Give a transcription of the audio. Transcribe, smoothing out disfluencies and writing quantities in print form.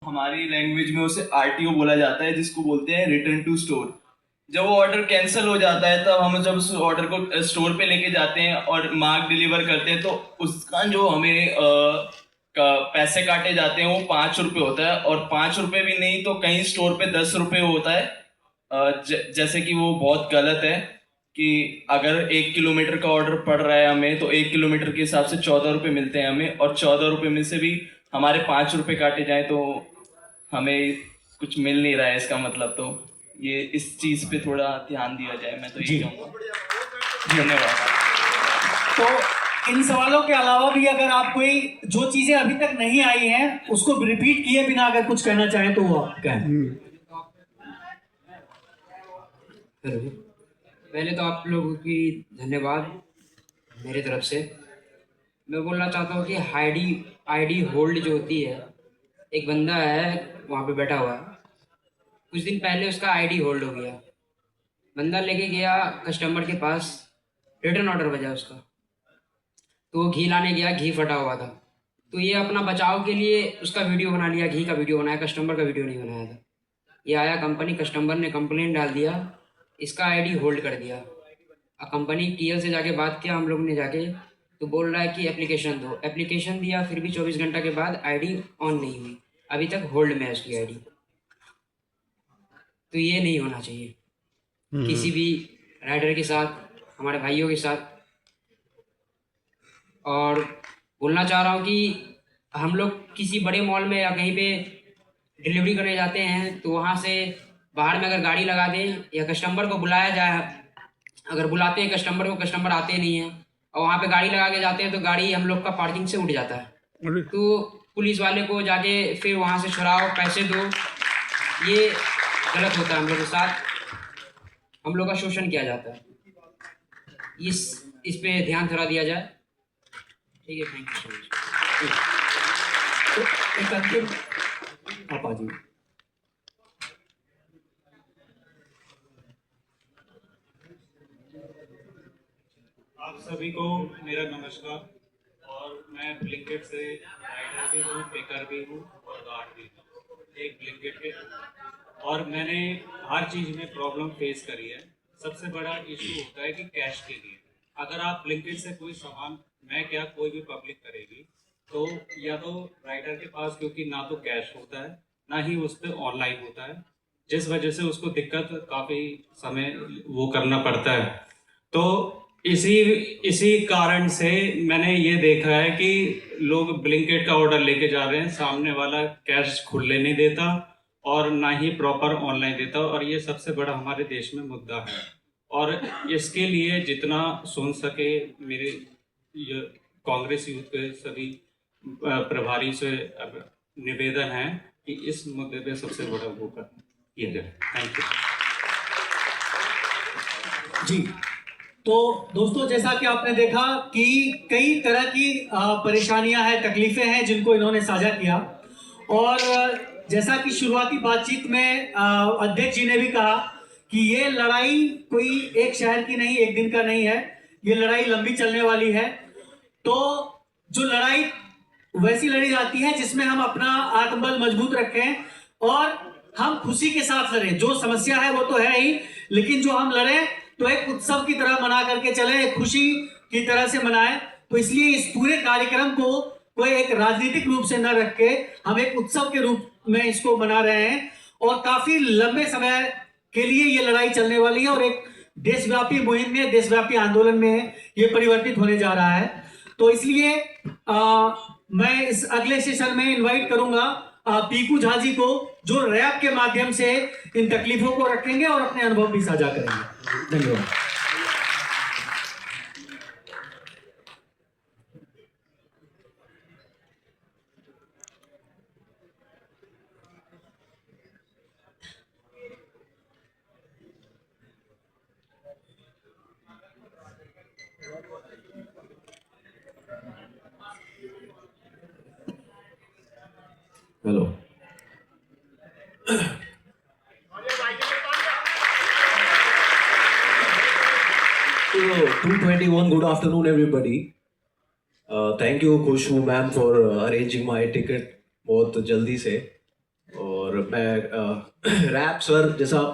हमारी लैंग्वेज में उसे आरटीओ बोला जाता है, जिसको बोलते हैं रिटर्न टू स्टोर। जब वो ऑर्डर कैंसिल हो जाता है तब हम जब उस ऑर्डर को स्टोर पे लेके जाते हैं और मार्क डिलीवर करते हैं, तो उसका जो हमें पैसे काटे जाते हैं वो 5 रुपये होता है। और 5 रुपये भी नहीं तो कई स्टोर पे 10 रुपये होता है। जैसे कि वो बहुत गलत है कि अगर 1 किलोमीटर का ऑर्डर पड़ रहा है हमें, तो 1 किलोमीटर के हिसाब से 14 रुपये मिलते हैं हमें, और 14 रुपये में से भी हमारे 5 रुपये काटे जाए तो हमें कुछ मिल नहीं रहा है इसका मतलब। तो ये इस चीज पे थोड़ा ध्यान दिया जाए, मैं तो यही कहूँगा। धन्यवाद। तो इन सवालों के अलावा भी अगर आप कोई जो चीजें अभी तक नहीं आई हैं उसको रिपीट किए बिना अगर कुछ कहना चाहें तो वो आप कहें। पहले तो आप लोगों की धन्यवाद मेरी तरफ से। मैं बोलना चाहता हूँ कि आईडी होल्ड जो होती है, एक बंदा है वहाँ पे बैठा हुआ है, कुछ दिन पहले उसका आईडी होल्ड हो गया। बंदा लेके गया कस्टमर के पास, रिटर्न ऑर्डर बजा उसका, तो वो घी लाने गया, घी फटा हुआ था। तो ये अपना बचाव के लिए उसका वीडियो बना लिया, घी का वीडियो बनाया, कस्टमर का वीडियो नहीं बनाया था। ये आया कंपनी, कस्टमर ने कंप्लेंट डाल दिया, इसका आईडी होल्ड कर दिया। कंपनी टीएल से जाके बात किया हम लोग ने जाके, तो बोल रहा है कि एप्लीकेशन दो। एप्लीकेशन दिया, फिर भी 24 घंटा के बाद आईडी ऑन नहीं हुई, अभी तक होल्ड में है उसकी आईडी। तो ये नहीं होना चाहिए किसी भी राइडर के साथ, हमारे भाइयों के साथ। और बोलना चाह रहा हूँ कि हम लोग किसी बड़े मॉल में या कहीं पे डिलीवरी करने जाते हैं तो वहाँ से बाहर में अगर गाड़ी लगा दें या कस्टमर को बुलाया जाए, अगर बुलाते हैं कस्टमर को, कस्टमर आते नहीं हैं और वहाँ पे गाड़ी लगा के जाते हैं तो गाड़ी हम लोग का पार्किंग से उठ जाता है। तो पुलिस वाले को जाके फिर वहाँ से छुड़ाओ, पैसे दो, ये गलत होता है। हम लोग के साथ हम लोग का शोषण किया जाता है। इस पे ध्यान थोड़ा दिया जाए। ठीक है, थैंक यू सो मच। एक अंतिम आप आ जाइए। आप सभी को मेरा नमस्कार। और मैं ब्लिंकिट से राइडर भी हूँ, पिकर भी हूँ और गार्ड भी हूँ, एक ब्लिंकिट के। और मैंने हर चीज़ में प्रॉब्लम फेस करी है। सबसे बड़ा इशू होता है कि कैश के लिए अगर आप ब्लिंकिट से कोई सामान, मैं क्या कोई भी पब्लिक करेगी, तो या तो राइडर के पास क्योंकि ना तो कैश होता है ना ही उस पर ऑनलाइन होता है, जिस वजह से उसको दिक्कत काफ़ी समय वो करना पड़ता है। तो इसी कारण से मैंने ये देखा है कि लोग ब्लिंकिट का ऑर्डर लेके जा रहे हैं, सामने वाला कैश खुले नहीं देता और ना ही प्रॉपर ऑनलाइन देता, और ये सबसे बड़ा हमारे देश में मुद्दा है। और इसके लिए जितना सुन सके मेरे ये कांग्रेस यूथ के सभी प्रभारी से निवेदन है कि इस मुद्दे पे सबसे बड़ा वो किया जाए। थैंक यू जी। तो दोस्तों, जैसा कि आपने देखा कि कई तरह की परेशानियां हैं, तकलीफें हैं जिनको इन्होंने साझा किया। और जैसा कि शुरुआती बातचीत में अध्यक्ष जी ने भी कहा कि ये लड़ाई कोई एक शहर की नहीं, एक दिन का नहीं है, ये लड़ाई लंबी चलने वाली है। तो जो लड़ाई वैसी लड़ी जाती है जिसमें हम अपना आत्मबल मजबूत रखें और हम खुशी के साथ लड़ें। जो समस्या है वो तो है ही, लेकिन जो हम लड़ें तो एक उत्सव की तरह मना करके चले, एक खुशी की तरह से मनाएं। तो इसलिए इस पूरे कार्यक्रम को कोई एक राजनीतिक रूप से न रख के हम एक उत्सव के रूप में इसको मना रहे हैं। और काफी लंबे समय के लिए ये लड़ाई चलने वाली है और एक देशव्यापी मुहिम में, देशव्यापी आंदोलन में ये परिवर्तित होने जा रहा है। तो इसलिए मैं इस अगले सेशन में इनवाइट करूंगा पीकू झा जी को, जो रैप के माध्यम से इन तकलीफों को रखेंगे और अपने अनुभव भी साझा करेंगे। धन्यवाद। Hello, 221. Good afternoon, everybody. Thank you Khushboo ma'am for arranging my ticket बहुत जल्दी से। और मैं रैप सर जैसा